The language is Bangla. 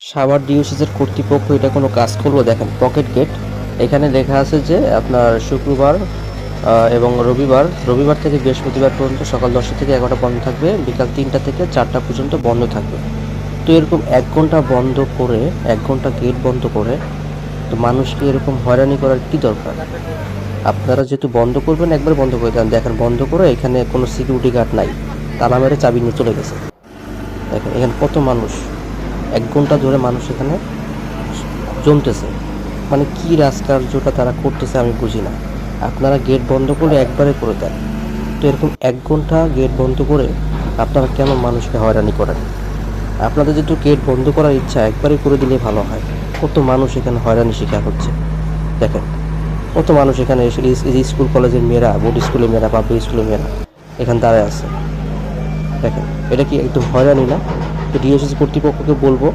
সাভার ডিওসিসের কর্তৃপক্ষ এটা কোনো কাজ করলো? দেখেন পকেট গেট, এখানে লেখা আছে যে আপনার শুক্রবার এবং রবিবার থেকে বৃহস্পতিবার পর্যন্ত সকাল 10টা থেকে 11টা বন্ধ থাকবে, বিকাল 3টা থেকে 4টা পর্যন্ত বন্ধ থাকবে। তো এরকম 1 ঘন্টা বন্ধ করে, 1 ঘন্টা গেট বন্ধ করে, তো মানুষকে এরকম হয়রানি করার কি দরকার? আপনারা যেহেতু বন্ধ করবেন একবার বন্ধ করে দেন। দেখেন বন্ধ করে এখানে কোনো সিকিউরিটি গার্ড নাই, তালা মেরে চাবি নিয়ে চলে গেছে। দেখেন এখানে কত মানুষ, 1 ঘন্টা ধরে মানুষ এখানে জমতেছে। মানে কি রাজকার্যটা তারা করতেছে আমি বুঝি না। আপনারা গেট বন্ধ করলে একবারে করে দেন, তো এরকম 1 ঘন্টা গেট বন্ধ করে আপনারা কেন মানুষকে হয়রানি করেন? আপনাদের যেহেতু গেট বন্ধ করার ইচ্ছা, একবারে করে দিলে ভালো হয়। কত মানুষ এখানে হয়রানি শিকার হচ্ছে। দেখেন কত মানুষ এখানে এসে, এই যে স্কুল কলেজের মেয়েরা, বোর্ড স্কুলের মেয়েরা, পাবলিক স্কুলের মেয়েরা এখানে দাঁড়ায় আছে। দেখেন এটা কি একদম হয়রানি না? তো ডিওসিসি কর্তৃপক্ষকে বলবো